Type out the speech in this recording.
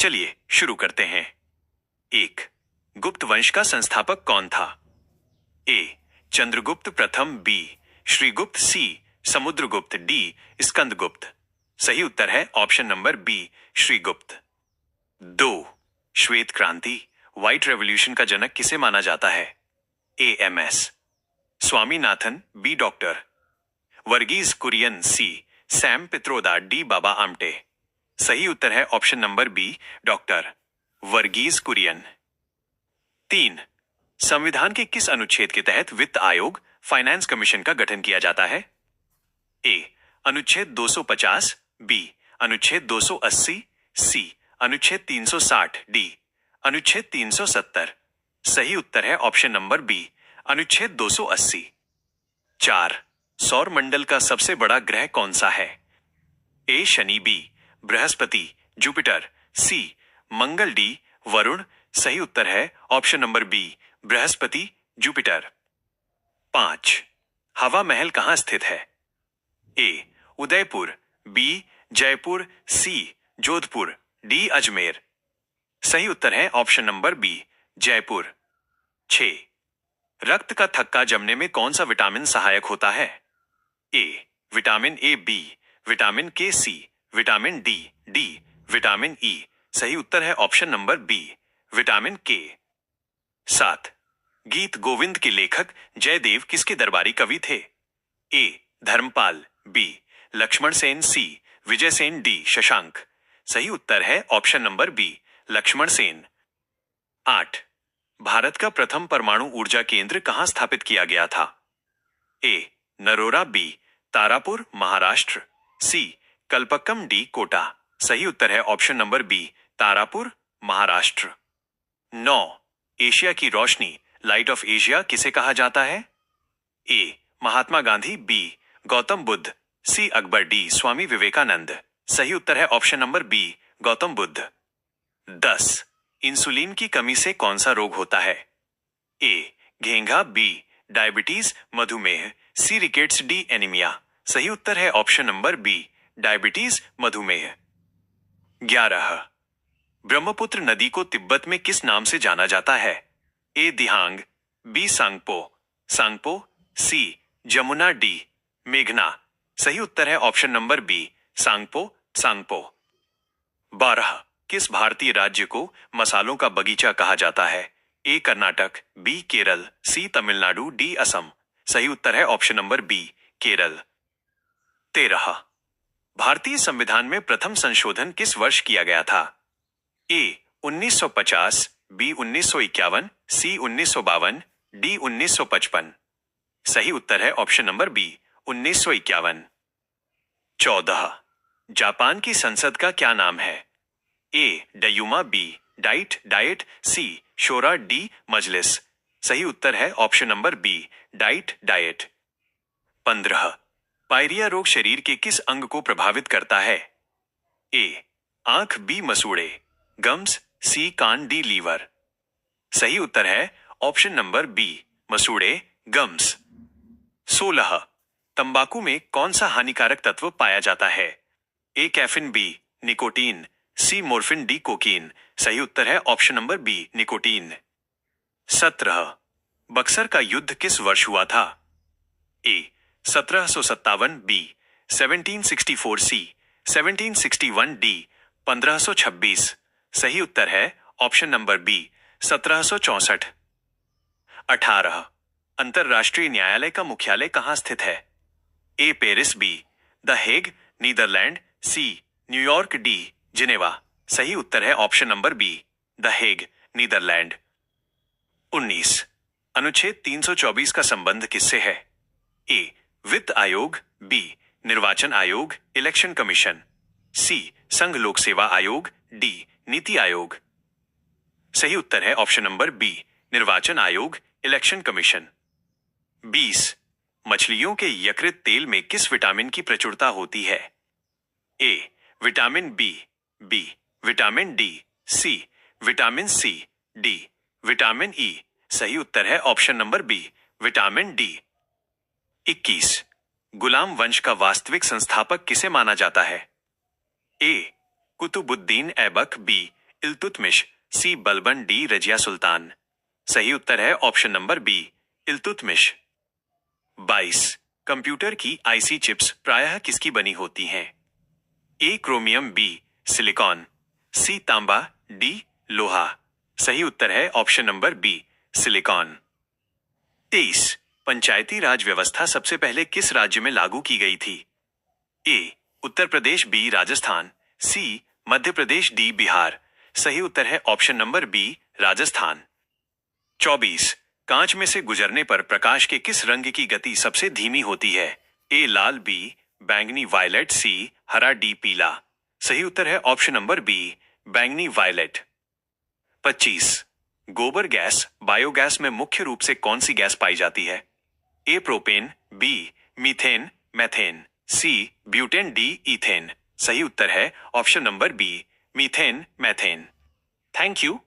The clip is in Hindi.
चलिए शुरू करते हैं। एक, गुप्त वंश का संस्थापक कौन था? ए, चंद्रगुप्त प्रथम, बी, श्रीगुप्त, सी, समुद्रगुप्त, डी, स्कंदगुप्त। सही उत्तर है ऑप्शन नंबर बी, श्रीगुप्त। दो, श्वेत क्रांति, व्हाइट रेवोल्यूशन का जनक किसे माना जाता है? A, MS Swaminathan, B, doctor Varghese Kurien, C, Sam Pitroda, D, Baba Amte. सही उत्तर है option number B, doctor Varghese Kurien. तीन, संविधान के किस अनुच्छेद के तहत वित्त आयोग, फाइनेंस कमीशन का गठन किया जाता है? ए, अनुच्छेद 250, बी, अनुच्छेद 280, सी, अनुच्छेद 360, डी, अनुच्छेद 370। सही उत्तर है ऑप्शन नंबर बी, अनुच्छेद 280। चार, सौर मंडल का सबसे बड़ा ग्रह कौन सा है? A, Shani, B, Brihaspati, Jupiter, C, Mangal, D, Varun. सही उत्तर है option number B, Brihaspati, Jupiter. पांच, हवा महल कहां स्थित है? A, Udaipur, B, Jaipur, C, Jodhpur, D, Ajmer. सही उत्तर है ऑप्शन नंबर बी, जयपुर। 6, रक्त का थक्का जमने में कौन सा विटामिन सहायक होता है? A, vitamin A, B, vitamin K, C, vitamin D, D, vitamin E. सही उत्तर है ऑप्शन नंबर बी, विटामिन के। 7, गीत गोविंद के लेखक जयदेव किसके दरबारी कवि थे? A, Dharmapal, B, Lakshman Sen, C, Vijay Sen, D, Shashank. सही उत्तर है option number B, Lakshman Sen. 8, Bharat का प्रथम परमाणु ऊर्जा केंद्र कहां स्थापित किया गया था? A, Narora, B, Tarapur, Maharashtra, C, Kalpakkam, D, Kota. सही उत्तर है option number B, Tarapur, Maharashtra. 9, Asia की रोशनी, लाइट ऑफ एशिया किसे कहा जाता है? A, Mahatma Gandhi, B, Gautam Buddha, C, Akbar, D, Swami Vivekananda. सही उत्तर है option number B, Gautam Buddha. 10, insulin की कमी से कौन सा रोग होता है? ए, घेंघा, बी, डायबिटीज, मधुमेह, सी, रिकेट्स, डी, एनीमिया। सही उत्तर है ऑप्शन नंबर बी, डायबिटीज, मधुमेह। 11, ब्रह्मपुत्र नदी को तिब्बत में किस नाम से जाना जाता है? A, Dihang, B, Tsangpo, Tsangpo, C, Jamuna, D, मेघना। सही उत्तर है option number B, Tsangpo, Tsangpo. 12, किस भारतीय राज्य को मसालों का बगीचा कहा जाता है? ए, कर्नाटक, बी, केरल, सी, तमिलनाडु, डी, असम। सही उत्तर है ऑप्शन नंबर बी, केरल। 13, भारतीय संविधान में प्रथम संशोधन किस वर्ष किया गया था? ए, 1950, बी, 1951, सी, 1952, डी, 1955। सही उत्तर है ऑप्शन नंबर बी, 1951। 14, जापान की संसद का क्या नाम है? A, Duma, B, Diet, Diet, C, Shura, D, Majlis. सही उत्तर है option number B, Diet, Diet. 15, pyorrhoea रोग शरीर के किस अंग को प्रभावित करता है? ए, आंख, बी, मसूड़े, गम्स, सी, कान, डी, लीवर। सही उत्तर है ऑप्शन नंबर बी, मसूड़े, गम्स। 16, तंबाकू में कौन सा हानिकारक तत्व पाया जाता है? A, caffeine, B, nicotine, C, morphine, D, cocaine. सही उत्तर है option number B, nicotine. 17, Buxar का युद्ध किस वर्ष हुआ था? A, 1757, B, 1764, C, 1761, D, 1526। सही उत्तर है ऑप्शन नंबर बी, 1764। 18, अंतरराष्ट्रीय न्यायालय का मुख्यालय कहां स्थित है? A, Paris, B, the Hague, Netherlands, C, New York, D, Geneva. सही उत्तर है option number B, the Hague, Netherlands. 19, अनुच्छेद 324 का संबंध किससे है? ए, वित्त आयोग, बी, निर्वाचन आयोग, इलेक्शन कमीशन, सी, संघ लोक सेवा आयोग, डी, नीति आयोग। सही उत्तर है ऑप्शन नंबर बी, निर्वाचन आयोग, इलेक्शन कमीशन। 20, मछलियों के यकृत तेल में किस विटामिन की प्रचुरता होती है? A, vitamin B, B, vitamin D, C, vitamin C, D, vitamin E. सही उत्तर है option number B, vitamin D. 21, गुलाम वंश का वास्तविक संस्थापक किसे माना जाता है? A, Qutbuddin Aibak, B, Iltutmish, C Balban, D Razia Sultan. सही उत्तर है option number B, Iltutmish. 22 computer की आईसी चिप्स प्रायः किसकी बनी होती हैं? A chromium, B silicon, C तांबा, डी लोहा। सही उत्तर है ऑप्शन नंबर बी, सिलिकॉन। 23 पंचायती राज व्यवस्था सबसे पहले किस राज्य में लागू की गई थी? ए उत्तर प्रदेश, बी राजस्थान, सी मध्य प्रदेश, डी बिहार। सही उत्तर है ऑप्शन नंबर बी, राजस्थान। 24 कांच में से गुजरने पर प्रकाश के किस रंग की गति सबसे धीमी होती है? ए लाल, बी बैंगनी वायलेट, सी हरा, डी पीला। सही उत्तर है ऑप्शन नंबर बी, बैंगनी वायलेट। 25 गोबर गैस बायोगैस में मुख्य रूप से कौन सी गैस पाई जाती है? A propane, B methane methane, C butane, D ethane. सही उत्तर है option number B, methane methane. Thank you.